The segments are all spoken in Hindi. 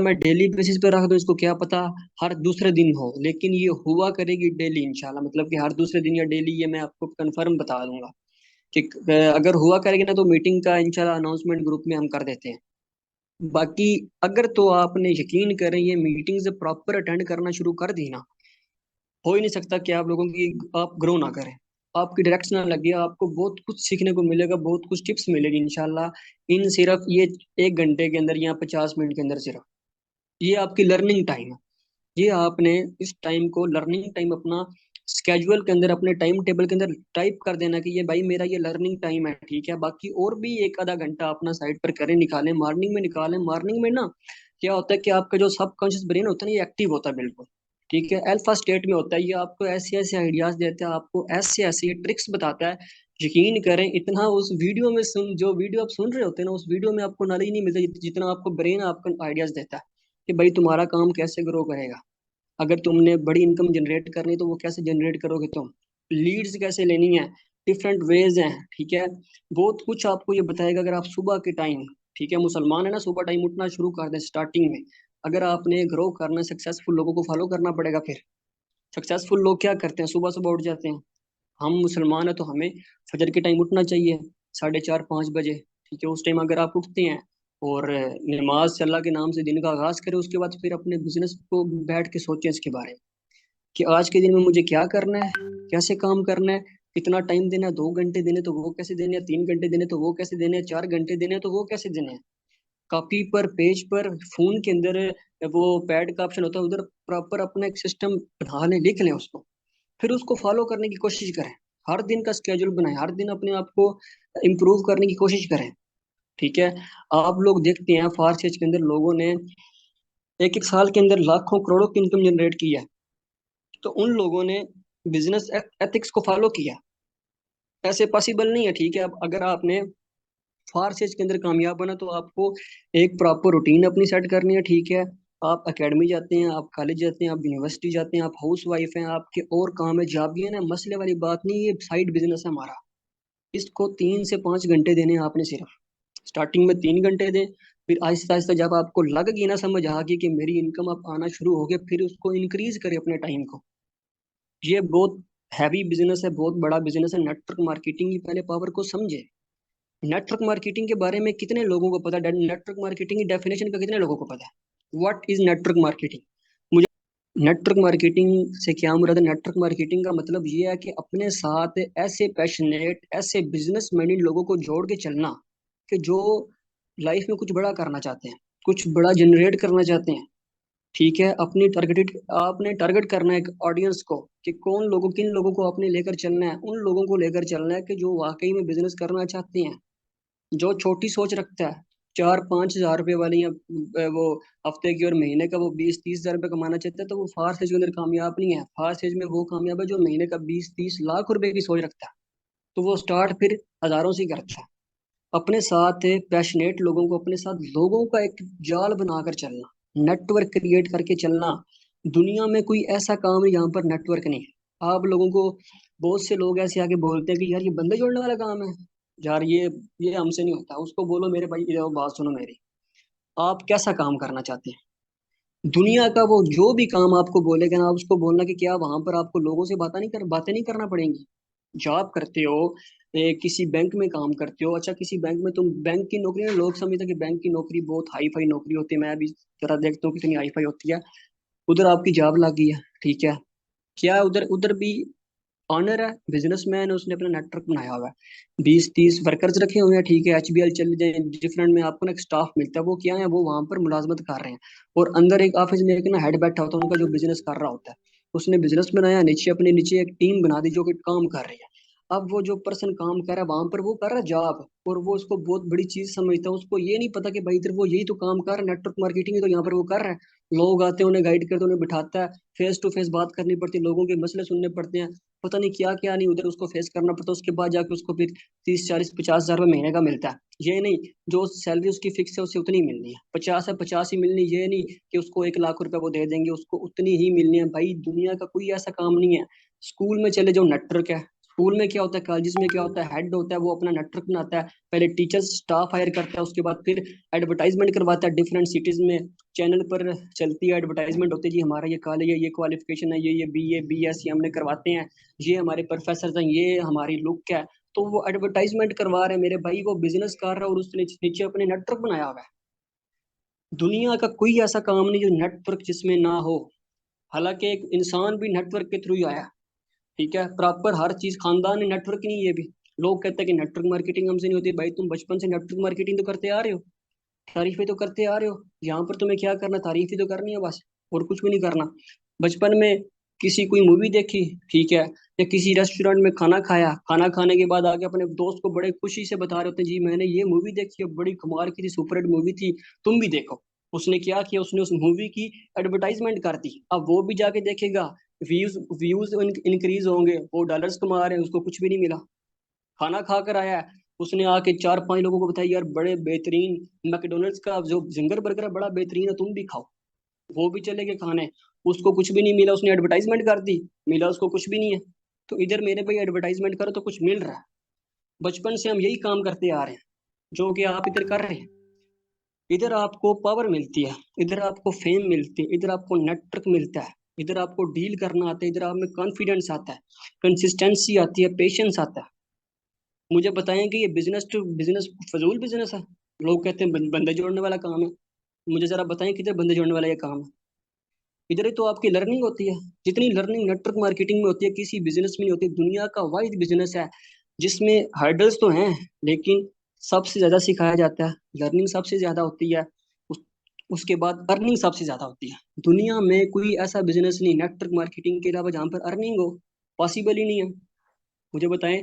मैं डेली बेसिस पे रख दूं इसको, क्या पता हर दूसरे दिन हो, लेकिन ये हुआ करेगी डेली इंशाल्लाह। मतलब कि हर दूसरे दिन या डेली, ये मैं आपको कंफर्म बता दूंगा कि अगर हुआ करेगी ना तो मीटिंग का इंशाल्लाह अनाउंसमेंट ग्रुप में हम कर देते हैं। बाकी अगर तो आपने यकीन करें ये मीटिंग से प्रॉपर अटेंड करना शुरू कर दी ना, हो ही नहीं सकता कि आप लोगों की आप ग्रो ना करें। आपकी डायरेक्शन लगे, आपको बहुत कुछ सीखने को मिलेगा, बहुत कुछ टिप्स मिलेगी इंशाल्लाह इन सिर्फ ये 1 घंटे के अंदर या 50 मिनट के अंदर। सिर्फ ये आपकी लर्निंग टाइम है। ये आपने इस टाइम को लर्निंग टाइम अपना स्केड्यूल के अंदर, अपने टाइम टेबल के अंदर टाइप कर देना कि ये भाई मेरा ये लर्निंग टाइम है, ठीक है। बाकी और भी एक आधा घंटा अपना साइड पर करें, निकालें, मॉर्निंग में निकालें। मॉर्निंग में ना क्या होता है कि आपका जो सबकॉन्शियस ब्रेन होता है ना, ये एक्टिव होता है बिल्कुल, ठीक है, अल्फा स्टेट में होता है। ये आपको ऐसे ऐसे आइडियाज देता है, आपको ऐसे ऐसे ट्रिक्स बताता है। यकीन करें इतना उस वीडियो में सुन, जो वीडियो आप सुन रहे होते हैं ना, उस वीडियो में आपको नॉलेज नहीं मिलता जितना आपको ब्रेन आपको आइडियाज देता है कि भाई तुम्हारा काम कैसे ग्रो करेगा। अगर तुमने बड़ी इनकम जनरेट करनी है तो वो कैसे जनरेट करोगे तुम, लीड्स कैसे लेनी है, डिफरेंट वेज हैं, ठीक है। बहुत कुछ आपको ये बताएगा। अगर आप सुबह के टाइम, ठीक है, मुसलमान है ना, सुबह टाइम उठना शुरू कर दें स्टार्टिंग में। अगर आपने ग्रो करना, सक्सेसफुल लोगों को फॉलो करना पड़ेगा फिर। सक्सेसफुल लोग क्या करते हैं, सुबह सुबह उठ जाते हैं। हम मुसलमान है तो हमें फजर के टाइम उठना चाहिए, 4:30 5 बजे, ठीक है। उस टाइम अगर आप उठते हैं और नमाज से अल्लाह के नाम से दिन का आगाज करें, उसके बाद फिर अपने बिजनेस को बैठ के सोचें इसके बारे में कि आज के दिन में मुझे क्या करना है, कैसे काम करना है, कितना टाइम देना है, 2 घंटे देने तो वो कैसे देने हैं, 3 घंटे देने तो वो कैसे देने हैं, 4 घंटे देने तो वो कैसे देने हैं। कॉपी पर, पेज पर, फोन के अंदर वो पैड का ऑप्शन होता है, उधर प्रॉपर अपना एक सिस्टम बना लें, लिख लें उसको, फिर उसको फॉलो करने की कोशिश करें। हर दिन का स्केड्यूल बनाएं, हर दिन अपने आप को इम्प्रूव करने की कोशिश करें, ठीक है। आप लोग देखते हैं फास्ट एज के अंदर लोगों ने एक एक साल के अंदर लाखों करोड़ों की इनकम जनरेट की है, तो उन लोगों ने बिजनेस एथिक्स को फॉलो किया। ऐसे पॉसिबल नहीं है, ठीक है। अब अगर आपने फार सेज के अंदर कामयाब बना तो आपको एक प्रॉपर रूटीन अपनी सेट करनी है, ठीक है। आप एकेडमी जाते हैं, आप कॉलेज जाते हैं, आप यूनिवर्सिटी जाते हैं, आप हाउस वाइफ हैं, आपके और काम है, जॉब भी है ना, मसले वाली बात नहीं। ये साइड बिजनेस है हमारा, इसको 3 से 5 घंटे देने हैं आपने सिर्फ। स्टार्टिंग में 3 घंटे दें, फिर आहिस्ता आहिस्ता जब आपको लग गई ना, समझ आ गई कि मेरी इनकम अब आना शुरू हो गया, फिर उसको इंक्रीज करें अपने टाइम को। ये बहुत हैवी बिजनेस है, बहुत बड़ा बिजनेस है। नेटवर्क मार्केटिंग की पहले पावर को समझे। नेटवर्क मार्केटिंग के बारे में कितने लोगों को पता है, नेटवर्क मार्केटिंग की डेफिनेशन का कितने लोगों को पता है, व्हाट इज नेटवर्क मार्केटिंग। मुझे नेटवर्क मार्केटिंग से क्या मुराद है, नेटवर्क मार्केटिंग का मतलब ये है कि अपने साथ ऐसे पैशनेट, ऐसे बिजनेस माइंडेड लोगों को जोड़ के चलना कि जो लाइफ में कुछ बड़ा करना चाहते हैं, कुछ बड़ा जनरेट करना चाहते हैं, ठीक है। अपनी टारगेटेड, आपने टारगेट करना है एक ऑडियंस को कि कौन लोगों, किन लोगों को आपने लेकर चलना है। उन लोगों को लेकर चलना है कि जो वाकई में बिजनेस करना चाहते हैं, जो छोटी सोच रखता है, 4 5 हज़ार रुपए वाली या वो हफ्ते की और महीने का वो 20 30 हज़ार रुपये कमाना चाहता है, तो वो फास्ट एज के अंदर कामयाब नहीं है। फास्ट एज में वो कामयाब है जो महीने का 20 30 लाख रुपए की सोच रखता है, तो वो स्टार्ट फिर हजारों से ही करता है। अपने साथ पैशनेट लोगों को, अपने साथ लोगों का एक जाल बनाकर चलना, नेटवर्क क्रिएट करके चलना। दुनिया में कोई ऐसा काम है यहाँ पर नेटवर्क नहीं है। आप लोगों को बहुत से लोग ऐसे आके बोलते हैं कि यार ये बंदे जोड़ने वाला काम है, यार ये हमसे नहीं होता। उसको बोलो मेरे भाई इधर आओ, बात सुनो मेरी, आप कैसा काम करना चाहते हैं। दुनिया का वो जो भी काम आपको बोलेगा ना, आप उसको बोलना कि क्या वहां पर आपको लोगों से बातें नहीं करना पड़ेंगी। जॉब करते हो, किसी बैंक में काम करते हो, अच्छा किसी बैंक में तुम, बैंक की नौकरी में लोग समझते हैं कि बैंक की नौकरी बहुत हाई फाई नौकरी होती है, मैं भी जरा देखता हूँ कितनी हाई फाई होती है। उधर आपकी जॉब लग गई है, ठीक है, क्या उधर उधर भी ऑनर है, बिजनेसमैन है, उसने अपना नेटवर्क बनाया हुआ है, 20 30 वर्कर्स रखे हुए हैं, ठीक है। HBL चल जाए, डिफरेंट में आपको ना एक स्टाफ मिलता है, वो क्या है, वो वहां पर मुलाजमत कर रहे हैं। और अंदर एक ऑफिस में एक ना हेड बैठा होता है उनका, जो बिजनेस कर रहा होता है। उसने बिजनेस बनाया, नीचे अपने नीचे एक टीम बना दी जो कि काम कर रही है। अब वो जो पर्सन काम कर रहा है वहां पर, वो कर रहा है जॉब, और वो उसको बहुत बड़ी चीज समझता है। उसको ये नहीं पता कि भाई इधर वो यही तो काम कर रहा है, नेटवर्क मार्केटिंग ही तो यहाँ पर वो कर रहा है। लोग आते हैं, उन्हें गाइड करते हैं, उन्हें बिठाता है, फेस टू फेस बात करनी पड़ती है, लोगों के मसले सुनने पड़ते हैं, पता नहीं क्या क्या नहीं उधर उसको फेस करना पड़ता है। उसके बाद जाके उसको फिर 30 40 50 हज़ार रुपये महीने का मिलता है। ये नहीं जो सैलरी उसकी फिक्स है उसे उतनी ही मिलनी है, 50 है 50 ही मिलनी। ये नहीं कि उसको 1 लाख रुपए वो दे देंगे, उसको उतनी ही मिलनी है। भाई दुनिया का कोई ऐसा काम नहीं है। स्कूल में चले जाओ नेटवर्क है, स्कूल में क्या होता है, कॉलेज में क्या होता है, हेड होता है वो अपना नेटवर्क बनाता है, पहले टीचर्स स्टाफ हायर करता है, उसके बाद फिर एडवर्टाइजमेंट करवाता है डिफरेंट सिटीज में, चैनल पर चलती है एडवर्टाइजमेंट होती है, जी हमारा ये कॉलेज है, ये क्वालिफिकेशन है, ये BA BSc हमने करवाते हैं, ये हमारे प्रोफेसर हैं, ये हमारी लुक है। तो वो एडवर्टाइजमेंट करवा रहे हैं मेरे भाई, वो बिजनेस कर रहा है और उसने नीचे अपने नेटवर्क बनाया हुआ है। दुनिया का कोई ऐसा काम नहीं जो नेटवर्क जिसमें ना हो। हालांकि एक इंसान भी नेटवर्क के थ्रू ही आया, ठीक है, प्रॉपर हर चीज खानदान में नेटवर्क नहीं है ये भी। लोग कहते हैं कि नेटवर्क मार्केटिंग हमसे नहीं होती, भाई तुम बचपन से नेटवर्क मार्केटिंग तो करते आ रहे हो, तारीफें तो करते आ रहे हो, यहाँ पर तुम्हें क्या करना, तारीफ ही तो करनी है बस, और कुछ भी नहीं करना। बचपन में किसी कोई मूवी देखी, ठीक है, या किसी रेस्टोरेंट में खाना खाया, खाना खाने के बाद आके अपने दोस्त को बड़े खुशी से बता रहे होते हैं, जी मैंने ये मूवी देखी है, बड़ी कमाल की थी, सुपरहिट मूवी थी, तुम भी देखो। उसने क्या किया, उसने उस मूवी की एडवर्टाइजमेंट कर दी, अब वो भी जाके देखेगा, व्यूज व्यूज इंक्रीज होंगे, वो डॉलर्स कमा रहे हैं, उसको कुछ भी नहीं मिला। खाना खा कर आया है, उसने आके 4 5 लोगों को बताया, यार बड़े बेहतरीन मैकडोनल्ड्स का जो जिंगर बर्गर है बड़ा बेहतरीन है, तुम भी खाओ। वो भी चले गए खाने, उसको कुछ भी नहीं मिला, उसने एडवर्टाइजमेंट कर दी, मिला उसको कुछ भी नहीं है। तो इधर मेरे भाई एडवर्टाइजमेंट करो तो कुछ मिल रहा है। बचपन से हम यही काम करते आ रहे हैं, जो कि आप इधर कर रहे हैं। इधर आपको पावर मिलती है, इधर आपको फेम मिलती है, इधर आपको नेटवर्क मिलता है, इधर आपको डील करना आता है, इधर आप में कॉन्फिडेंस आता है, कंसिस्टेंसी आती है, पेशेंस आता है। मुझे बताएं कि ये बिजनेस टू बिजनेस फजूल बिजनेस है। लोग कहते हैं बंदे जोड़ने वाला काम है। मुझे जरा बताएं किधर बंदे जोड़ने वाला ये काम है। इधर ही तो आपकी लर्निंग होती है, जितनी लर्निंग नेटवर्क मार्केटिंग में होती है किसी बिजनेस में नहीं होती। दुनिया का वाहिद बिजनेस है जिसमें हर्डल्स तो हैं, लेकिन सबसे ज्यादा सिखाया जाता है, लर्निंग सबसे ज्यादा होती है, उस, उसके बाद अर्निंग सबसे ज्यादा होती है। दुनिया में कोई ऐसा बिजनेस नहीं नेटवर्क मार्केटिंग के अलावा जहाँ पर अर्निंग हो, पॉसिबल ही नहीं है। मुझे बताएं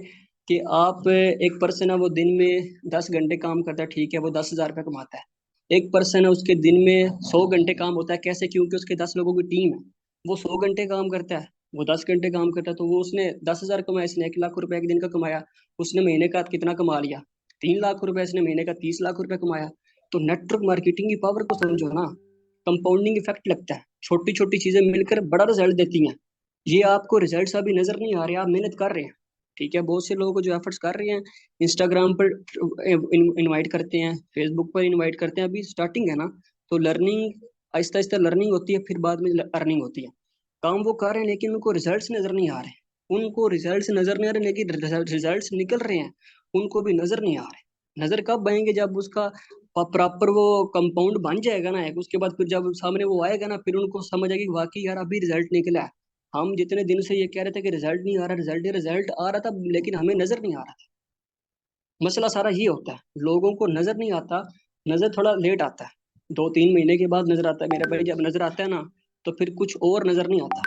कि आप एक पर्सन है वो दिन में 10 घंटे काम करता है, ठीक है, वो 10,000 रुपये कमाता है। एक पर्सन है उसके दिन में 100 घंटे काम होता है, कैसे, क्योंकि उसके 10 लोगों की टीम है। वो 100 घंटे काम करता है, वो 10 घंटे काम करता है, तो वो उसने 10,000 कमाया, इसने 1 लाख रुपए एक दिन का कमाया। उसने महीने का कितना कमा लिया, 3 लाख रुपए, इसने महीने का 30 लाख रुपए कमाया। तो नेटवर्क मार्केटिंग की पावर को समझो ना, कंपाउंडिंग इफेक्ट लगता है, छोटी छोटी चीजें मिलकर बड़ा रिजल्ट देती हैं। ये आपको रिजल्ट्स अभी नजर नहीं आ रहे, आप मेहनत कर रहे हैं, ठीक है, बहुत से लोगों को जो एफर्ट्स कर रहे हैं, इंस्टाग्राम पर इनवाइट करते हैं, फेसबुक पर इनवाइट करते हैं, अभी स्टार्टिंग है ना। तो लर्निंग, आहिस्ता आहिस्ता लर्निंग होती है, फिर बाद में अर्निंग होती है। काम वो कर रहे हैं लेकिन उनको रिजल्ट्स नजर नहीं आ रहे, उनको रिजल्ट्स नजर नहीं आ रहे, लेकिन रिजल्ट्स निकल रहे हैं, उनको भी नजर नहीं आ रहे। नजर कब आएंगे, जब उसका प्रॉपर वो कंपाउंड बन जाएगा ना एक, उसके बाद फिर जब सामने वो आएगा ना, फिर उनको समझ आएगी कि वाकई यार अभी रिजल्ट निकला है। हम जितने दिन से ये कह रहे थे कि रिजल्ट नहीं आ रहा, रिजल्ट रिजल्ट आ रहा था, लेकिन हमें नजर नहीं आ रहा था। मसला सारा ये होता है, लोगों को नजर नहीं आता, नजर थोड़ा लेट आता है, 2 3 महीने के बाद नजर आता है मेरे भाई। जब नजर आता है ना, तो फिर कुछ और नजर नहीं आता,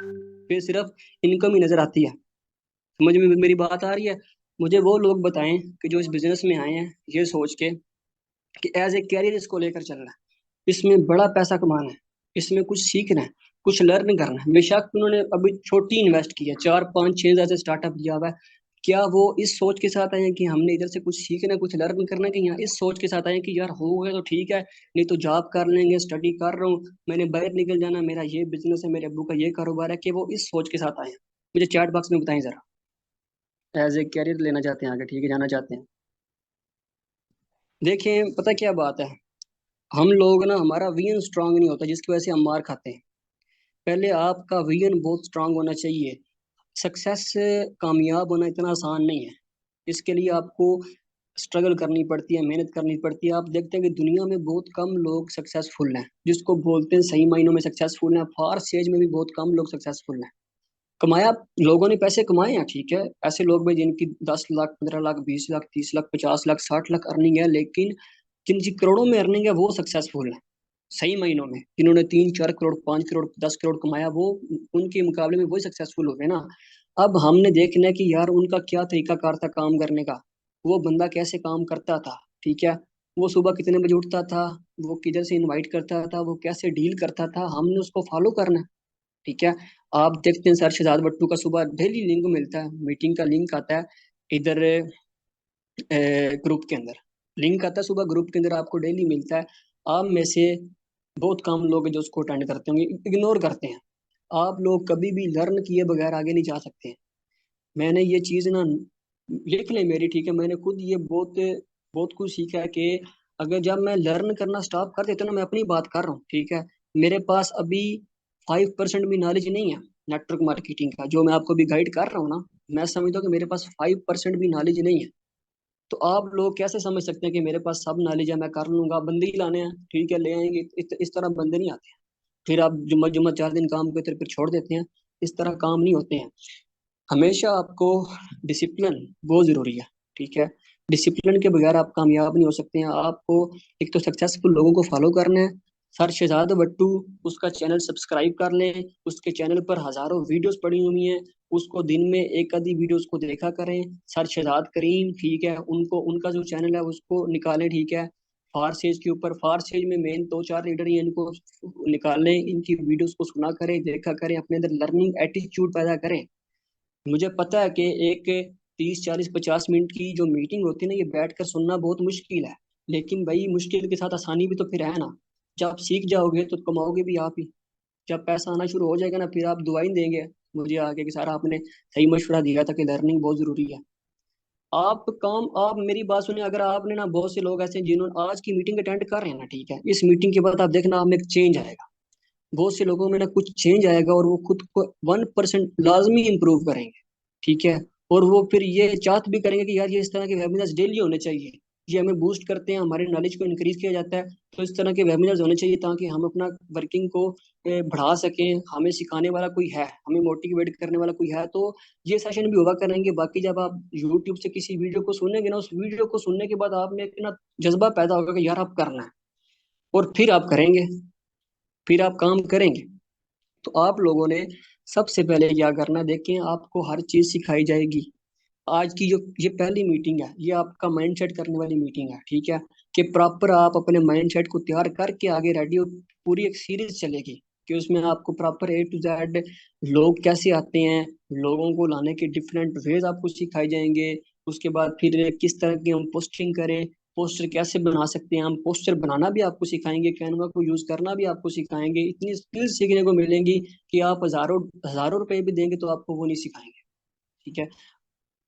फिर सिर्फ इनकम ही नजर आती है। समझ में मेरी बात आ रही है? मुझे वो लोग बताएं कि जो इस बिजनेस में आए हैं ये सोच के कि एज ए कैरियर इसको लेकर चलना है, इसमें बड़ा पैसा कमाना है, इसमें कुछ सीखना है, कुछ लर्न करना है। बेशक उन्होंने अभी छोटी इन्वेस्ट की है, 4 5 6 हज़ार से स्टार्टअप किया हुआ है, क्या वो इस सोच के साथ आए हैं कि हमने इधर से कुछ सीखना है, कुछ लर्न करना है, कि यहाँ इस सोच के साथ आए हैं कि यार हो गया तो ठीक है, नहीं तो जॉब कर लेंगे, स्टडी कर रहा हूँ, मैंने बाहर निकल जाना, मेरा ये बिजनेस है, मेरे अब्बू का ये कारोबार है, कि वो इस सोच के साथ आए हैं? मुझे चैट बॉक्स में बताएं जरा, एज ए कैरियर लेना चाहते हैं आगे, ठीक है, जाना चाहते हैं। देखें, पता क्या बात है, हम लोग ना, हमारा विजन स्ट्रांग नहीं होता, जिसकी वजह से हम मार खाते हैं। पहले आपका विजन बहुत स्ट्रांग होना चाहिए। सक्सेस, कामयाब होना इतना आसान नहीं है, इसके लिए आपको स्ट्रगल करनी पड़ती है, मेहनत करनी पड़ती है। आप देखते हैं कि दुनिया में बहुत कम लोग सक्सेसफुल हैं, जिसको बोलते हैं सही मायनों में सक्सेसफुल हैं, फार एज में भी बहुत कम लोग सक्सेसफुल हैं। कमाया, लोगों ने पैसे कमाए हैं, ठीक है, ऐसे लोग भी जिनकी 10 लाख 15 लाख 20 लाख 30 लाख 50 लाख 60 लाख अर्निंग है, लेकिन जिनकी करोड़ों में अर्निंग है वो सक्सेसफुल है सही महीनों में। जिन्होंने 3 4 करोड़ 5 करोड़ 10 करोड़ कमाया, वो उनके मुकाबले में वही सक्सेसफुल हो गए ना। अब हमने देखना है कि यार उनका क्या तरीका कार था काम करने का, वो बंदा कैसे काम करता था, ठीक है, वो सुबह कितने बजे उठता था, वो किधर से इनवाइट करता था, वो कैसे डील करता था, हमने उसको फॉलो करना है, ठीक है। आप देखते हैं सर शहजाद बट्टू का सुबह डेली लिंक मिलता है, मीटिंग का लिंक आता है इधर, ग्रुप के अंदर लिंक आता है, सुबह ग्रुप के अंदर आपको डेली मिलता है। आप में से बहुत कम लोग हैं जो उसको अटेंड करते होंगे, इग्नोर करते हैं। आप लोग कभी भी लर्न किए बगैर आगे नहीं जा सकते हैं। मैंने ये चीज ना लिख ले मेरी, ठीक है, मैंने खुद ये बहुत बहुत कुछ सीखा है कि अगर जब मैं लर्न करना स्टॉप कर देता हूँ ना, मैं अपनी बात कर रहा हूँ, ठीक है, मेरे पास अभी 5% भी नॉलेज नहीं है नेटवर्क मार्केटिंग का, जो मैं आपको भी गाइड कर रहा हूँ ना, मैं समझता हूँ कि मेरे पास 5% भी नॉलेज नहीं है। तो आप लोग कैसे समझ सकते हैं कि मेरे पास सब नॉलेज है, मैं कर लूंगा, बंदे ही लाने हैं, ठीक है, ले आएंगे, इस तरह बंदे नहीं आते हैं। फिर आप जुम्मा जुम्मा 4 दिन काम करते हैं, फिर छोड़ देते हैं, इस तरह काम नहीं होते हैं। हमेशा आपको डिसिप्लिन बहुत जरूरी है, ठीक है, डिसिप्लिन के बगैर आप कामयाब नहीं हो सकते हैं। आपको एक तो सक्सेसफुल लोगों को फॉलो करना है। सर शहजाद भट्टू, उसका चैनल सब्सक्राइब कर लें, उसके चैनल पर हजारों वीडियोस पड़ी हुई हैं, उसको दिन में एक आधी वीडियोस को देखा करें। सर शहजाद करीम, ठीक है, उनको उनका जो चैनल है उसको निकालें, ठीक है, फारसेज के ऊपर, फारसेज में मेन 2-4 लीडर ही हैं, इनको निकालें, इनकी वीडियोस को सुना करें, देखा करें, अपने अंदर लर्निंग एटीट्यूड पैदा करें। मुझे पता है कि एक 30-40-50 मिनट की जो मीटिंग होती है ना, ये बैठकर सुनना बहुत मुश्किल है, लेकिन भाई मुश्किल के साथ आसानी भी तो फिर है ना। जब आप सीख जाओगे तो कमाओगे भी आप ही। जब पैसा आना शुरू हो जाएगा ना, फिर आप दुआई देंगे मुझे आगे कि सारा आपने सही मशवरा दिया था कि लर्निंग बहुत जरूरी है। आप मेरी बात सुनिए, अगर आपने ना, बहुत से लोग ऐसे हैं जिन्होंने आज की मीटिंग अटेंड कर रहे हैं ना, ठीक है, इस मीटिंग के बाद आप देखना आप में एक चेंज आएगा। बहुत से लोगों में ना कुछ चेंज आएगा और वो खुद को 1% लाजमी इंप्रूव करेंगे, ठीक है, और वो फिर ये चाहत भी करेंगे कि यार ये इस तरह के वेबिनार्स डेली होने चाहिए, ये हमें बूस्ट करते हैं, हमारे नॉलेज को इंक्रीज किया जाता है, तो इस तरह के वेबिनार्स होने चाहिए ताकि हम अपना वर्किंग को बढ़ा सकें, हमें सिखाने वाला कोई है, हमें मोटिवेट करने वाला कोई है, तो ये सेशन भी होगा करेंगे। बाकी जब आप यूट्यूब से किसी वीडियो को सुनेंगे ना, उस वीडियो को सुनने के बाद आप में एक ना जज्बा पैदा होगा कि यार आप करना है, और फिर आप करेंगे, फिर आप काम करेंगे। तो आप लोगों ने सबसे पहले क्या करना है, देखें, आपको हर चीज सिखाई जाएगी। आज की जो ये पहली मीटिंग है, ये आपका माइंडसेट करने वाली मीटिंग है, ठीक है, कि प्रॉपर आप अपने माइंडसेट को तैयार करके आगे रेडी हो। पूरी एक सीरीज चलेगी कि उसमें आपको प्रॉपर A to Z लोग कैसे आते हैं, लोगों को लाने के डिफरेंट वेज आपको सिखाए जाएंगे। उसके बाद फिर किस तरह की हम पोस्टिंग करें, पोस्टर कैसे बना सकते हैं, हम पोस्टर बनाना भी आपको सिखाएंगे, कैनवा को यूज करना भी आपको सिखाएंगे। इतनी स्किल्स सीखने को मिलेंगी कि आप हजारों हजारों रुपए भी देंगे तो आपको वो नहीं सिखाएंगे, ठीक है।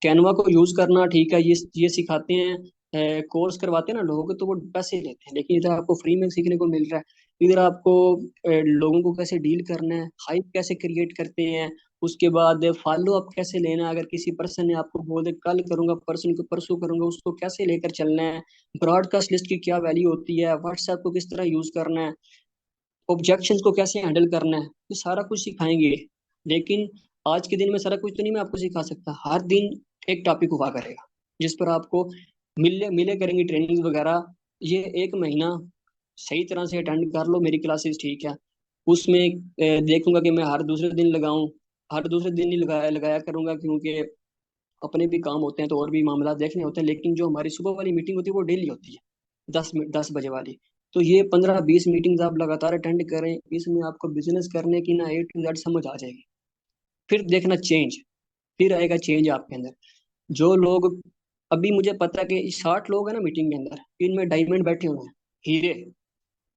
कैनवा को यूज करना, ठीक है, ये सिखाते हैं, कोर्स करवाते हैं ना लोग, तो वो पैसे लेते हैं, लेकिन इधर आपको फ्री में सीखने को मिल रहा है। इधर आपको लोगों को कैसे डील करना है, हाइप कैसे क्रिएट करते हैं, उसके बाद फॉलो अप कैसे लेना है, अगर किसी पर्सन ने आपको बोल दे कल करूंगा, पर्सन को परसों करूंगा, उसको कैसे लेकर चलना है, ब्रॉडकास्ट लिस्ट की क्या वैल्यू होती है, व्हाट्सएप को किस तरह यूज करना है, ऑब्जेक्शंस को कैसे हैंडल करना है, ये सारा कुछ सिखाएंगे। लेकिन आज के दिन में सारा कुछ तो नहीं मैं आपको सिखा सकता, हर दिन एक टॉपिक हुआ करेगा जिस पर आपको मिले मिले करेंगी ट्रेनिंग वगैरह। ये 1 महीना सही तरह से अटेंड कर लो मेरी क्लासेस, ठीक है, उसमें देखूंगा कि मैं हर दूसरे दिन लगाऊं, हर दूसरे दिन ही लगाया लगाया करूंगा, क्योंकि अपने भी काम होते हैं तो और भी मामला देखने होते हैं, लेकिन जो हमारी सुबह वाली मीटिंग होती है वो डेली होती है, 10 बजे वाली। तो ये 15-20 मीटिंग्स आप लगातार अटेंड करें, इसमें आपको बिजनेस करने की ना A to Z समझ आ जाएगी। फिर देखना चेंज, फिर आएगा चेंज आपके अंदर। जो लोग, अभी मुझे पता है कि 60 लोग हैं ना मीटिंग के अंदर, इनमें डायमंड बैठे हुए हैं, हीरे,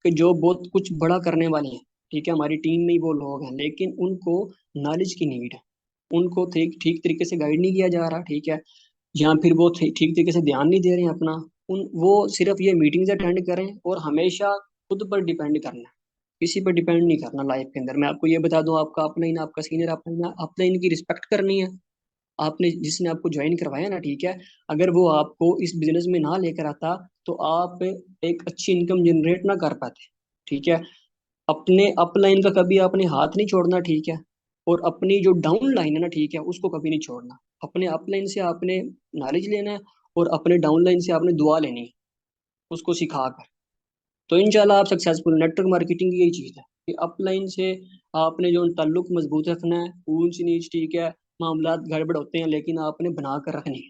कि जो बहुत कुछ बड़ा करने वाले हैं, ठीक है, हमारी टीम में ही वो लोग हैं, लेकिन उनको नॉलेज की नीड है, उनको ठीक ठीक तरीके से गाइड नहीं किया जा रहा, ठीक है, या फिर वो ठीक तरीके से ध्यान नहीं दे रहे हैं अपना। उन वो सिर्फ ये मीटिंग्स अटेंड करें, और हमेशा खुद पर डिपेंड करना है, किसी पर डिपेंड नहीं करना लाइफ के अंदर। मैं आपको ये बता दूं, आपका अपलाइन, आपका सीनियर अपलाइन, अपलाइन की रिस्पेक्ट करनी है। आपने जिसने आपको ज्वाइन करवाया ना, ठीक है, अगर वो आपको इस बिजनेस में ना लेकर आता तो आप एक अच्छी इनकम जनरेट ना कर पाते, ठीक है। अपने अपलाइन का कभी आपने हाथ नहीं छोड़ना, ठीक है, और अपनी जो डाउन लाइन है ना, ठीक है, उसको कभी नहीं छोड़ना। अपने अपलाइन से आपने नॉलेज लेना है, और अपने डाउन लाइन से आपने दुआ लेनी है, उसको सिखा कर। तो इंशाल्लाह आप सक्सेसफुल। नेटवर्क मार्केटिंग की यही चीज़ है कि अपलाइन से आपने जो ताल्लुक मजबूत रखना है, ऊंच नीच, ठीक है, मामला गड़बड़ होते हैं, लेकिन आपने बना कर रखनी है,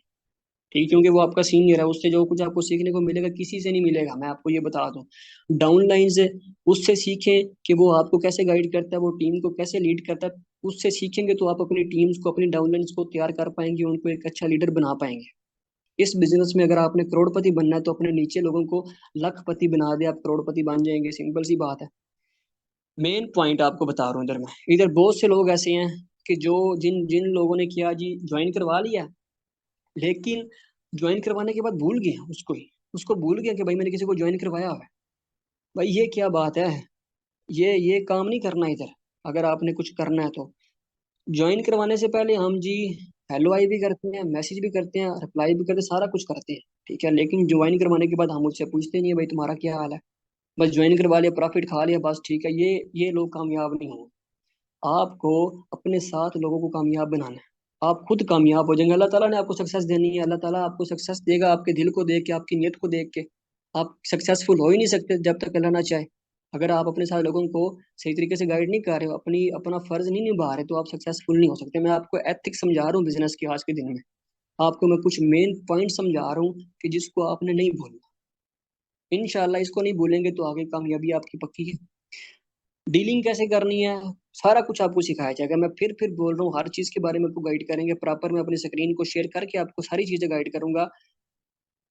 ठीक, क्योंकि वो आपका सीनियर है, उससे जो कुछ आपको सीखने को मिलेगा किसी से नहीं मिलेगा, मैं आपको ये बता दूं। डाउन लाइन से, उससे सीखें कि वो आपको कैसे गाइड करता है, वो टीम को कैसे लीड करता है। उससे सीखेंगे तो आप अपनी टीम्स को, अपनी डाउन लाइन्स को तैयार कर पाएंगे, उनको एक अच्छा लीडर बना पाएंगे। इस बिजनेस में अगर आपने करोड़पति बनना है तो अपने नीचे लोगों को लखपति बना दे, आप करोड़पति बन जाएंगे, सिंपल सी बात है। मेन पॉइंट आपको बता रहा हूँ, इधर मैं, इधर बहुत से लोग ऐसे हैं कि जो जिन जिन लोगों ने किया जी ज्वाइन करवा लिया, लेकिन ज्वाइन करवाने के बाद भूल गए उसको भूल गया कि भाई मैंने किसी को ज्वाइन करवाया हुआ है। भाई ये क्या बात है? ये काम नहीं करना इधर। अगर आपने कुछ करना है तो ज्वाइन करवाने से पहले हम जी हेलो आई भी करते हैं, मैसेज भी करते हैं, रिप्लाई भी करते हैं, सारा कुछ करते हैं, ठीक है। लेकिन ज्वाइन करवाने के बाद हम उससे पूछते नहीं है भाई तुम्हारा क्या हाल है। बस ज्वाइन करवा लिया, प्रॉफिट खा लिया, बस ठीक है। ये लोग कामयाब नहीं होंगे। आपको अपने साथ लोगों को कामयाब बनाना है। आप खुद कामयाब हो जाएंगे। अल्लाह ताला ने आपको सक्सेस देनी है, अल्लाह ताला आपको सक्सेस देगा आपके दिल को देख के, आपकी नीयत को देख के। आप सक्सेसफुल हो ही नहीं सकते जब तक अल्लाह ना चाहे। अगर आप अपने साथ लोगों को सही तरीके से गाइड नहीं कर रहे हो, अपना फर्ज नहीं निभा रहे, तो आप सक्सेसफुल नहीं हो सकते। मैं आपको एथिक्स समझा रहा हूँ बिजनेस की आज के दिन में। आपको मैं कुछ मेन पॉइंट समझा रहा हूँ कि जिसको आपने नहीं भूलना। इंशाल्लाह इसको नहीं भूलेंगे तो आगे कामयाबी आपकी पक्की है। डीलिंग कैसे करनी है, सारा कुछ आपको सिखाया जाएगा। मैं फिर बोल रहा हूँ, हर चीज के बारे में आपको गाइड करेंगे प्रॉपर। मैं अपनी स्क्रीन को शेयर करके आपको सारी चीजें गाइड करूंगा।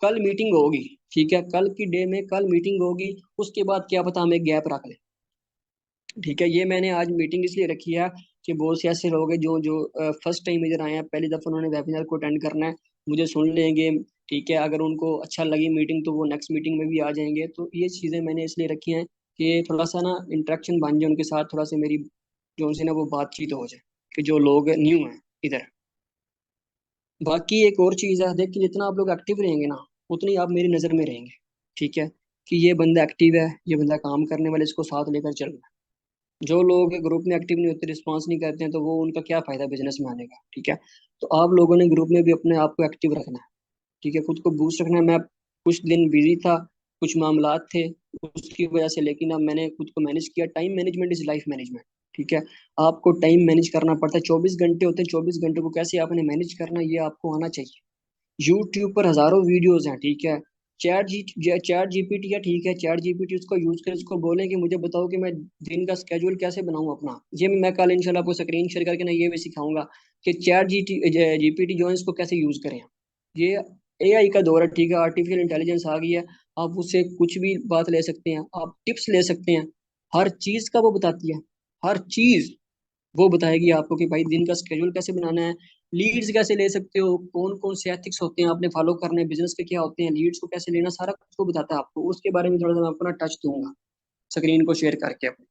कल मीटिंग होगी, ठीक है, कल की डे में कल मीटिंग होगी। उसके बाद क्या पता हम एक गैप रख लें, ठीक है। ये मैंने आज मीटिंग इसलिए रखी है कि बहुत से ऐसे लोग हैं जो जो फर्स्ट टाइम इधर आए हैं, पहली दफा उन्होंने वेबिनार को अटेंड करना है, मुझे सुन लेंगे, ठीक है। अगर उनको अच्छा लगी मीटिंग तो वो नेक्स्ट मीटिंग में भी आ जाएंगे। तो ये चीज़ें मैंने इसलिए रखी हैं कि थोड़ा सा ना इंटरेक्शन बन जाए उनके साथ, थोड़ा सा मेरी जो उनसे ना वो बातचीत हो जाए, कि जो लोग न्यू हैं इधर। बाकी एक और चीज़ है, देखिए जितना आप लोग एक्टिव रहेंगे ना, उतनी आप मेरी नज़र में रहेंगे, ठीक है। कि ये बंदा एक्टिव है, ये बंदा काम करने वाले, इसको साथ लेकर चल। जो लोग ग्रुप में एक्टिव नहीं होते, रिस्पॉन्स नहीं करते हैं, तो वो उनका क्या फायदा बिजनेस में आने का, ठीक है। तो आप लोगों ने ग्रुप में भी अपने आप को एक्टिव रखना है, ठीक है, खुद को बूस्ट रखना है। मैं कुछ दिन बिजी था, कुछ मामलात थे उसकी वजह से, लेकिन अब मैंने खुद को मैनेज किया। Time management is life management, ठीक है। आपको टाइम मैनेज करना पड़ता है। 24 घंटे होते हैं, 24 घंटे को कैसे आपने मैनेज करना है, ये आपको आना चाहिए। यूट्यूब पर हजारों वीडियोस हैं, ठीक है। चैट जीपीटी है, ठीक है, चैट जीपीटी उसको यूज कर, उसको बोलें कि मुझे बताओ कि मैं दिन का स्केड्यूल कैसे बनाऊं अपना। ये मैं कल इंशाल्लाह आपको स्क्रीन शेयर करके ना ये भी सिखाऊंगा कि चैट जीपीटी जो है इसको कैसे यूज करें। ये एआई का दौर है, ठीक है, आर्टिफिशियल इंटेलिजेंस आ गई है। आप उससे कुछ भी बात ले सकते हैं, आप टिप्स ले सकते हैं। हर चीज का वो बताती है, हर चीज वो बताएगी आपको कि भाई दिन का स्केड्यूल कैसे बनाना है, लीड्स कैसे ले सकते हो, कौन कौन से एथिक्स होते हैं आपने फॉलो करने, बिजनेस के क्या होते हैं, लीड्स को कैसे लेना, सारा कुछ वो बताता है आपको। उसके बारे में थोड़ा सा मैं अपना टच दूंगा स्क्रीन को शेयर करके अपने।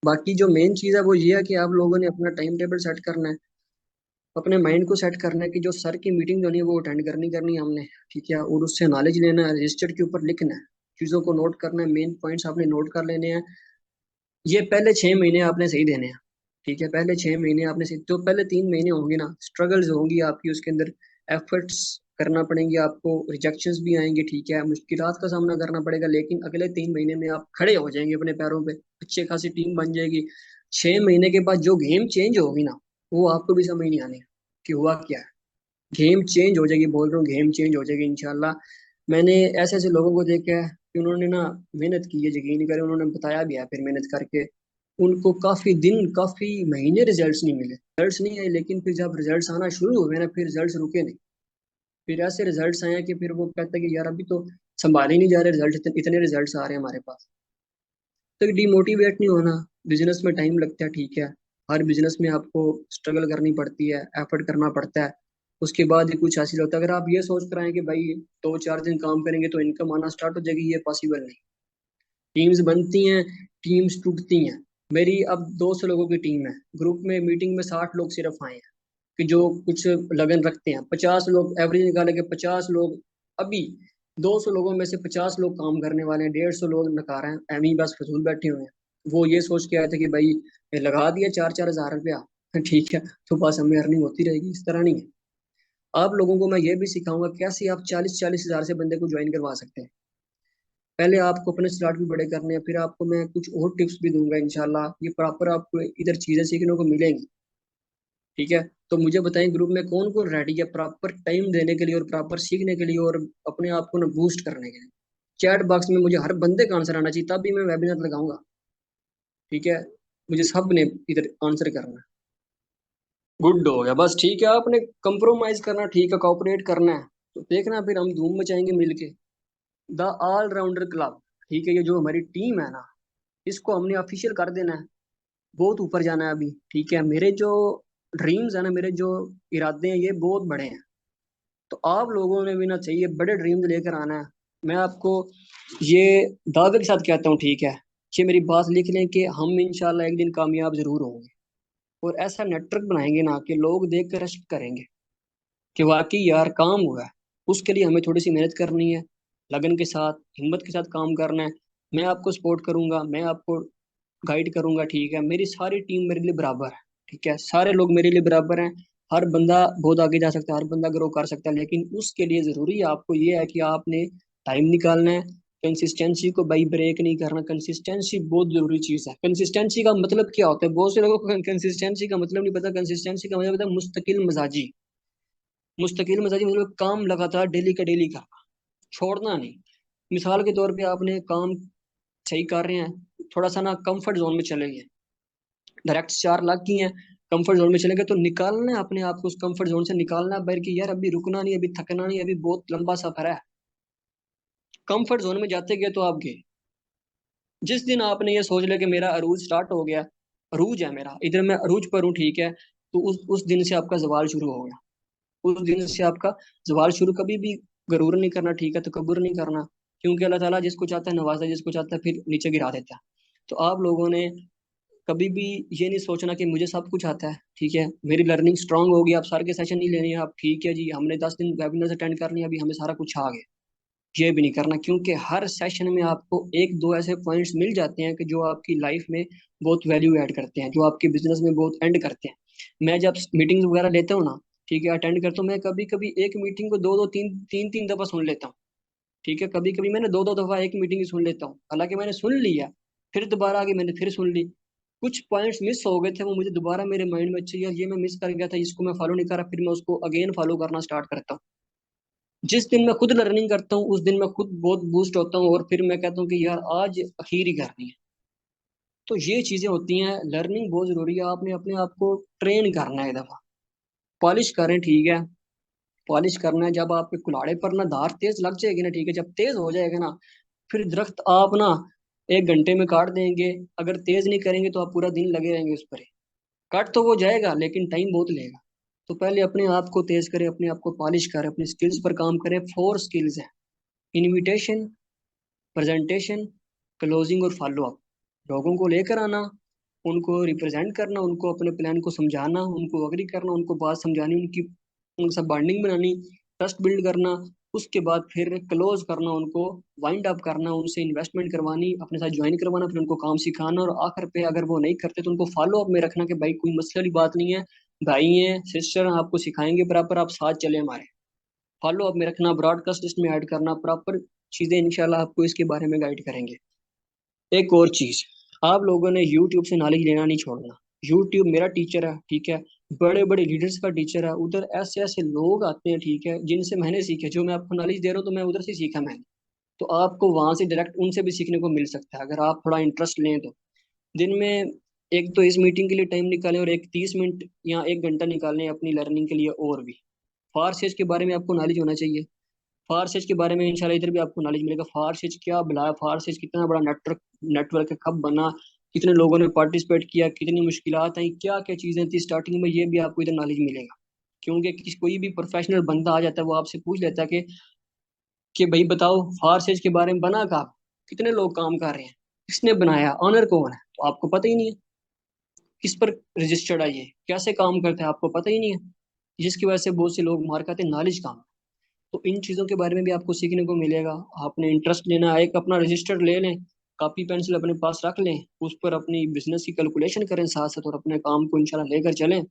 बाकी जो मेन चीज़ है वो ये है कि आप लोगों ने अपना टाइम टेबल सेट करना है, अपने माइंड को सेट करना है कि जो सर की मीटिंग होनी है वो अटेंड करनी है हमने, ठीक है। और उससे नॉलेज लेना है, रजिस्टर के ऊपर लिखना है, चीज़ों को नोट करना है, मेन पॉइंट्स आपने नोट कर लेने हैं। ये पहले 6 महीने आपने सही देने हैं, ठीक है। पहले 6 महीने आपने सही, तो पहले 3 महीने होंगे ना, स्ट्रगल्स होंगी आपकी, उसके अंदर एफर्ट्स करना पड़ेंगे आपको, रिजेक्शंस भी आएंगे, ठीक है, मुश्किलात का सामना करना पड़ेगा। लेकिन अगले 3 महीने में आप खड़े हो जाएंगे अपने पैरों पे, अच्छे खासी टीम बन जाएगी। 6 महीने के बाद जो गेम चेंज होगी ना, वो आपको भी समझ नहीं आने कि हुआ क्या है। गेम चेंज हो जाएगी, बोल रहा हूँ, गेम चेंज हो जाएगी इंशाल्लाह। मैंने ऐसे ऐसे लोगों को देखा है कि उन्होंने ना मेहनत की है, यकीन नहीं करे, उन्होंने बताया भी है फिर मेहनत करके उनको काफी दिन काफी महीने रिजल्ट्स नहीं मिले, रिजल्ट्स नहीं आए। लेकिन फिर जब रिजल्ट्स आना शुरू हुए ना, फिर रिजल्ट्स रुके नहीं। फिर ऐसे रिजल्ट्स आए कि फिर वो कहते हैं कि यार अभी तो संभाले ही नहीं जा रहे रिजल्ट, इतने रिजल्ट्स आ रहे हैं हमारे पास। तो डिमोटिवेट नहीं होना। बिजनेस में टाइम लगता है, ठीक है। हर बिजनेस में आपको स्ट्रगल करनी पड़ती है, एफर्ट करना पड़ता है, उसके बाद ही कुछ हासिल होता है। अगर आप ये सोच कर आए कि भाई 2-4 दिन काम करेंगे तो इनकम आना स्टार्ट हो जाएगी, ये पॉसिबल नहीं। टीम्स बनती हैं, टीम्स टूटती हैं। मेरी अब 200 लोगों की टीम है, ग्रुप में मीटिंग में 60 लोग सिर्फ आए हैं कि जो कुछ लगन रखते हैं। 50 लोग एवरेज निकाले के 50 लोग, अभी 200 लोगों में से 50 लोग काम करने वाले हैं, 150 लोग नकार हैं, एम ही बस फजूल बैठे हुए हैं। वो ये सोच के आए थे कि भाई ये लगा दिया 4-4 हज़ार रुपया, ठीक है, तो बस हमें अर्निंग होती रहेगी। इस तरह नहीं है। आप लोगों को मैं ये भी सिखाऊंगा कैसे आप 40-40 हज़ार से बंदे को ज्वाइन करवा सकते हैं। पहले आपको अपने स्टार्ट भी बड़े करने हैं, फिर आपको मैं कुछ और टिप्स भी दूंगा इंशाल्लाह। ये प्रॉपर आपको इधर चीजें सीखने को मिलेंगी, ठीक है। तो मुझे बताएं ग्रुप में कौन कौन रेडी है प्रॉपर टाइम देने के लिए और प्रॉपर सीखने के लिए और अपने आप को ना बूस्ट करने के लिए। चैट बॉक्स में मुझे हर बंदे का आंसर आना चाहिए, तभी मैं वेबिनार लगाऊंगा, ठीक है। मुझे सब ने इधर आंसर करना है। गुड हो गया, बस ठीक है। आपने कंप्रोमाइज करना, ठीक है, कॉपरेट करना है, तो देखना फिर हम धूम मचाएंगे मिलके। द ऑलराउंडर क्लब, ठीक है, ये जो हमारी टीम है ना, इसको हमने ऑफिशियल कर देना है। बहुत ऊपर जाना है अभी, ठीक है। मेरे जो ड्रीम्स है ना, मेरे जो इरादे हैं, ये बहुत बड़े हैं। तो आप लोगों ने भी ना चाहिए बड़े ड्रीम्स लेकर आना है। मैं आपको ये दावे के साथ कहता हूँ, ठीक है, ये मेरी बात लिख लें कि हम इंशाल्लाह एक दिन कामयाब जरूर होंगे। और ऐसा नेटवर्क बनाएंगे ना कि लोग देख कर रश्क करेंगे कि वाकई यार काम हुआ है। उसके लिए हमें थोड़ी सी मेहनत करनी है, लगन के साथ, हिम्मत के साथ काम करना है। मैं आपको सपोर्ट करूंगा, मैं आपको गाइड करूंगा, ठीक है। मेरी सारी टीम मेरे लिए बराबर है, ठीक है। सारे लोग मेरे लिए बराबर हैं। हर बंदा बहुत आगे जा सकता है, हर बंदा ग्रो कर सकता है, लेकिन उसके लिए जरूरी है आपको ये है कि आपने टाइम निकालना है। कंसिस्टेंसी को भाई ब्रेक नहीं करना। कंसिस्टेंसी बहुत जरूरी चीज है। कंसिस्टेंसी का मतलब क्या होता है? बहुत से लोगों को कंसिस्टेंसी का मतलब नहीं पता। कंसिस्टेंसी का मतलब होता है मुस्तकिल मजाजी। मुस्तकिल मजाजी मतलब काम लगातार डेली का डेली करना, छोड़ना नहीं। मिसाल के तौर पे आपने काम सही कर रहे हैं, थोड़ा सा ना कंफर्ट जोन में चले गए, डायरेक्ट 4 लाख की हैं, कंफर्ट जोन में चले गए, तो निकालना है अपने आप को उस कंफर्ट जोन से, निकालना है बाहर की यार, अभी रुकना नहीं, अभी थकना नहीं, अभी बहुत लंबा सफर है। कंफर्ट जोन में जाते गए तो आप गए। जिस दिन आपने ये सोच लिया कि मेरा अरूज स्टार्ट हो गया, अरूज है मेरा, इधर मैं अरूज पर हूँ, ठीक है, तो उस दिन से आपका जवाल शुरू हो गया। उस दिन से आपका जवाल शुरू। कभी भी गरूर नहीं करना, ठीक है, तकब्बुर नहीं करना, क्योंकि अल्लाह ताला जिसको चाहता है नवाजता है, जिसको चाहता है फिर नीचे गिरा देता है। तो आप लोगों ने कभी भी ये नहीं सोचना कि मुझे सब कुछ आता है, ठीक है, मेरी लर्निंग स्ट्रांग होगी, आप सारे के सेशन नहीं लेने हैं आप, ठीक है जी, हमने 10 दिन वेबिनार अटेंड कर लिया, अभी हमें सारा कुछ आ गया। ये भी नहीं करना, क्योंकि हर सेशन में आपको एक दो ऐसे पॉइंट्स मिल जाते हैं कि जो आपकी लाइफ में बहुत वैल्यू ऐड करते हैं, जो आपके बिजनेस में बहुत एंड करते हैं। मैं जब मीटिंग्स वगैरह लेता हूँ ना, ठीक है, अटेंड करता हूँ, मैं कभी कभी एक मीटिंग को दो दो तीन तीन तीन दफा सुन लेता हूँ, ठीक है। कभी कभी मैंने दो दो दफा एक मीटिंग ही सुन लेता हूँ, हालांकि मैंने सुन लिया, फिर दोबारा आगे मैंने फिर सुन ली। कुछ पॉइंट्स मिस हो गए थे, वो मुझे दोबारा मेरे माइंड में, अच्छा यार ये मैं मिस कर गया था, इसको मैं फॉलो नहीं कर रहा, फिर मैं उसको अगेन फॉलो करना स्टार्ट करता हूँ। जिस दिन मैं खुद लर्निंग करता हूँ उस दिन मैं खुद बहुत बूस्ट होता हूँ, और फिर मैं कहता हूँ कि यार आज आखिर ही करनी है। तो ये चीजें होती हैं, लर्निंग बहुत जरूरी है। आपने अपने आप को ट्रेन करना है, एक दफा पॉलिश करें, ठीक है, पॉलिश करना है। जब आपके कुल्हाड़े पर ना धार तेज लग जाएगी ना, ठीक है, जब तेज हो जाएगा ना, फिर दरख्त आप ना 1 घंटे में काट देंगे। अगर तेज नहीं करेंगे तो आप पूरा दिन लगे रहेंगे उस पर। कट तो वो जाएगा लेकिन टाइम बहुत लेगा। तो पहले अपने आप को तेज करें, अपने आप को पॉलिश करें, अपनी स्किल्स पर काम करें। 4 स्किल्स हैं: इनविटेशन, प्रेजेंटेशन, क्लोजिंग और फॉलो अप। लोगों को लेकर आना, उनको रिप्रेजेंट करना, उनको अपने प्लान को समझाना, उनको अग्री करना, उनको बात समझानी, उनकी उनके साथ बॉन्डिंग बनानी, ट्रस्ट बिल्ड करना। उसके बाद फिर क्लोज करना, उनको वाइंड अप करना, उनसे इन्वेस्टमेंट करवानी, अपने साथ ज्वाइन करवाना, फिर उनको काम सिखाना, और आखिर पे अगर वो नहीं करते तो उनको फॉलो अप में रखना कि भाई कोई मसले वाली बात नहीं है, भाई हैं सिस्टर, आपको सिखाएंगे बराबर, आप साथ चले हमारे। फॉलो अप में रखना, ब्रॉडकास्ट लिस्ट में ऐड करना, प्रॉपर चीजें इंशाल्लाह आपको इसके बारे में गाइड करेंगे। एक और चीज, आप लोगों ने यूट्यूब से नॉलेज लेना नहीं छोड़ना। यूट्यूब मेरा टीचर है, ठीक है, बड़े बड़े लीडर्स का टीचर है, उधर ऐसे ऐसे लोग आते हैं, ठीक है, जिनसे मैंने सीखे। जो मैं आपको नॉलेज दे रहा हूँ तो मैं उधर से सीखा मैंने। तो आपको वहां से डायरेक्ट उनसे भी सीखने को मिल सकता है, अगर आप थोड़ा इंटरेस्ट लें तो। दिन में एक तो इस मीटिंग के लिए टाइम निकालें, और एक 30 मिनट या 1 घंटा निकालें अपनी लर्निंग के लिए। और भी फारसेज के बारे में आपको नॉलेज होना चाहिए। फारसेज के बारे में इंशाल्लाह इधर भी आपको नॉलेज मिलेगा। फारसेज क्या भला है, फारसेज कितना बड़ा नेटवर्क नेटवर्क है, कब बना, कितने लोगों ने पार्टिसिपेट किया, कितनी मुश्किलात आई, क्या क्या चीजें थी स्टार्टिंग में, ये भी आपको इधर नॉलेज मिलेगा। क्योंकि कोई भी प्रोफेशनल बंदा आ जाता है, वो आपसे पूछ लेता है कि भाई बताओ फारसेज के बारे में, बना कहाँ, कितने लोग काम कर रहे हैं, किसने बनाया, ऑनर कौन है, तो आपको पता ही नहीं है। किस पर रजिस्टर्ड है, ये कैसे काम करता है, आपको पता ही नहीं है। जिसकी वजह से बहुत से लोग मार खाते हैं, नॉलेज काम। तो इन चीज़ों के बारे में भी आपको सीखने को मिलेगा। आपने इंटरेस्ट लेना है, एक अपना रजिस्टर ले लें, कॉपी पेंसिल अपने पास रख लें, उस पर अपनी बिजनेस की कैलकुलेशन करें साथ साथ, और अपने काम को इंशाल्लाह लेकर चलें,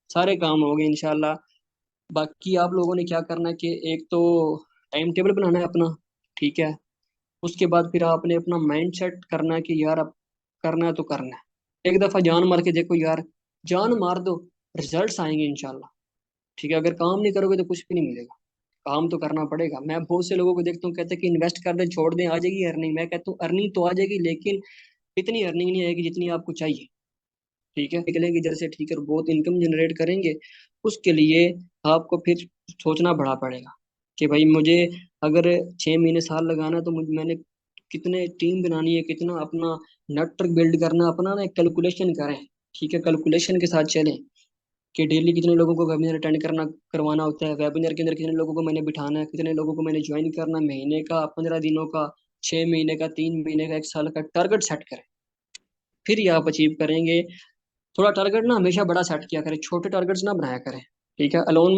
सारे काम हो गए इंशाल्लाह। बाकी आप लोगों ने क्या करना है कि एक तो टाइम टेबल बनाना है अपना, ठीक है। उसके बाद फिर आपने अपना माइंड सेट करना है कि यार अब करना है तो करना है। एक दफ़ा जान मार के देखो यार, जान मार दो, रिजल्ट्स आएंगे इंशाल्लाह, ठीक है। अगर काम नहीं करोगे तो कुछ भी नहीं मिलेगा, काम तो करना पड़ेगा। मैं बहुत से लोगों को देखता हूँ, कहते हैं कि इन्वेस्ट कर दें, छोड़ दें, आ जाएगी अर्निंग। मैं कहता हूँ अर्निंग तो आ जाएगी, लेकिन इतनी अर्निंग नहीं आएगी जितनी आपको चाहिए, ठीक है। निकलेंगे जैसे, ठीक है, बहुत इनकम जनरेट करेंगे। उसके लिए आपको फिर सोचना बड़ा पड़ेगा कि भाई मुझे अगर 6 महीने साल लगाना है, तो मैंने कितने टीम बनानी है, कितना अपना नेटवर्क बिल्ड करना, अपना ना एक कैलकुलेशन करें ठीक है, कैलकुलेशन के साथ चलें कि डेली कितने लोगों को वेबिनार अटेंड करना करवाना होता है, वेबिनार के अंदर कितने लोगों को मैंने बिठाना है, कितने लोगों को मैंने ज्वाइन करना, महीने का, 15 दिनों का, 6 महीने का, 3 महीने का, 1 साल का टारगेट सेट करें। फिर ये आप अचीव करेंगे। थोड़ा टारगेट ना हमेशा बड़ा सेट किया करें, छोटे टारगेट्स ना बनाया करें। ठीक है, अलोन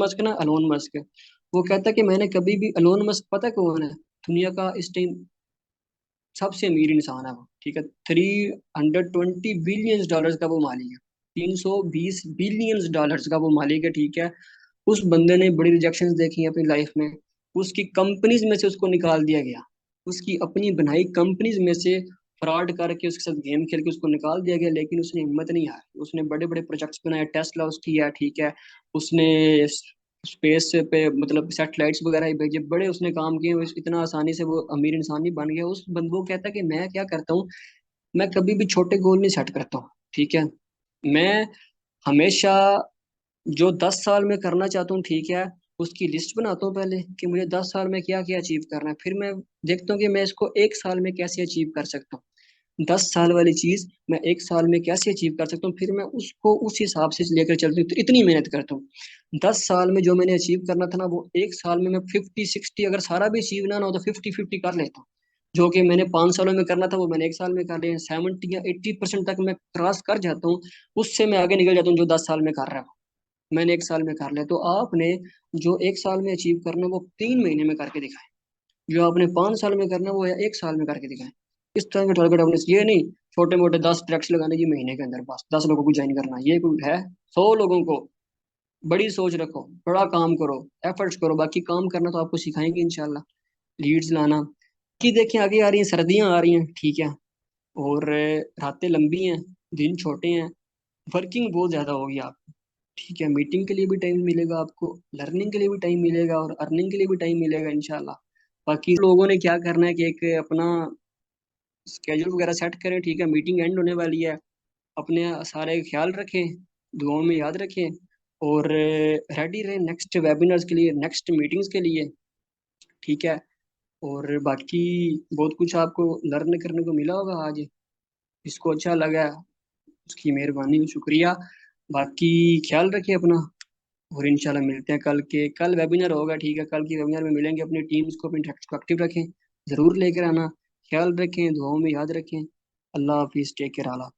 मस्क वो कहता है कि मैंने कभी भी, अलोन मस्क पता है कौन है? दुनिया का इस टाइम सबसे अमीर इंसान है वो। ठीक है, 320 बिलियन डॉलर्स का वो मालिक है। 320 बिलियन डॉलर्स का वो मालिक है। ठीक है, उस बंदे ने बड़ी रिजेक्शंस देखी हैं अपनी लाइफ में। उसकी कंपनीज में से उसको निकाल दिया गया। उसकी अपनी बनाई कंपनीज में से फ्रॉड करके उसके साथ गेम खेल के उसको निकाल दिया गया, लेकिन उसने हिम्मत नहीं हारी। उसने बड़े बड़े प्रोजेक्ट्स बनाए, टेस्ला उसकी है। ठीक है, उसने स्पेस पे मतलब सैटेलाइट्स वगैरह ही भेजे, बड़े उसने काम किए। इतना आसानी से वो अमीर इंसान नहीं बन गया। उस बंद वो कहता है कि मैं क्या करता हूँ, मैं कभी भी छोटे गोल नहीं सेट करता हूँ। ठीक है, मैं हमेशा जो 10 साल में करना चाहता हूँ, ठीक है, उसकी लिस्ट बनाता हूँ पहले कि मुझे 10 साल में क्या क्या अचीव करना है। फिर मैं देखता हूँ कि मैं इसको 1 साल में कैसे अचीव कर सकता हूँ। 10 साल वाली चीज मैं 1 साल में कैसे अचीव कर सकता हूँ, फिर मैं उसको उस हिसाब से लेकर चलती हूँ। तो इतनी मेहनत करता हूँ। 10 साल में जो मैंने अचीव करना था ना, वो 1 साल में मैं 50-60, अगर सारा भी अचीव ना हो तो 50-50 कर लेता हूँ। जो कि मैंने 5 सालों में करना था वो मैंने 1 साल में कर लिया। 70 या 80% तक मैं क्रॉस कर जाता हूँ। उससे मैं आगे निकल जाता हूँ जो 10 साल में कर रहा हूँ, मैंने 1 साल में कर लिया। तो आपने जो 1 साल में अचीव करना है वो 3 महीने में करके दिखाएं। जो आपने 5 साल में करना है वो 1 साल में करके दिखाएं। इस तरह के टारगेट अपने, ये नहीं छोटे मोटे 10 ट्रैक्स लगाने की महीने के अंदर बस 10 लोगों को ज्वाइन करना, ये कोई है? 100 लोगों को। बड़ी सोच रखो, बड़ा काम करो, एफर्ट्स करो। बाकी काम करना तो आपको सिखाएंगे इंशाल्लाह, लीड्स लाना कि देखिए आगे आ रही हैं, सर्दियां आ रही हैं। ठीक है, और रातें लंबी हैं, दिन छोटे हैं, वर्किंग बहुत ज्यादा होगी आपको। ठीक है, मीटिंग के लिए भी टाइम मिलेगा आपको, लर्निंग के लिए भी टाइम मिलेगा, और अर्निंग के लिए भी टाइम मिलेगा इंशाल्लाह। बाकी लोगों ने क्या करना है कि एक अपना स्केड्यूल वगैरह सेट करें। ठीक है, मीटिंग एंड होने वाली है, अपने सारे ख्याल रखें, दुआओं में याद रखें, और रेडी रहें नेक्स्ट वेबिनार्स के लिए, नेक्स्ट मीटिंग्स के लिए। ठीक है, और बाकी बहुत कुछ आपको लर्न करने को मिला होगा आज। इसको अच्छा लगा, उसकी मेहरबानी, शुक्रिया। बाकी ख्याल रखें अपना, और इंशाल्लाह मिलते हैं कल वेबिनार होगा। ठीक है, कल की वेबिनार में मिलेंगे। अपनी टीम्स को, अपनी को एक्टिव रखें, ज़रूर लेकर आना। ख्याल रखें, दुआओं में याद रखें। अल्लाह हाफिज़, टेक केयर, आला।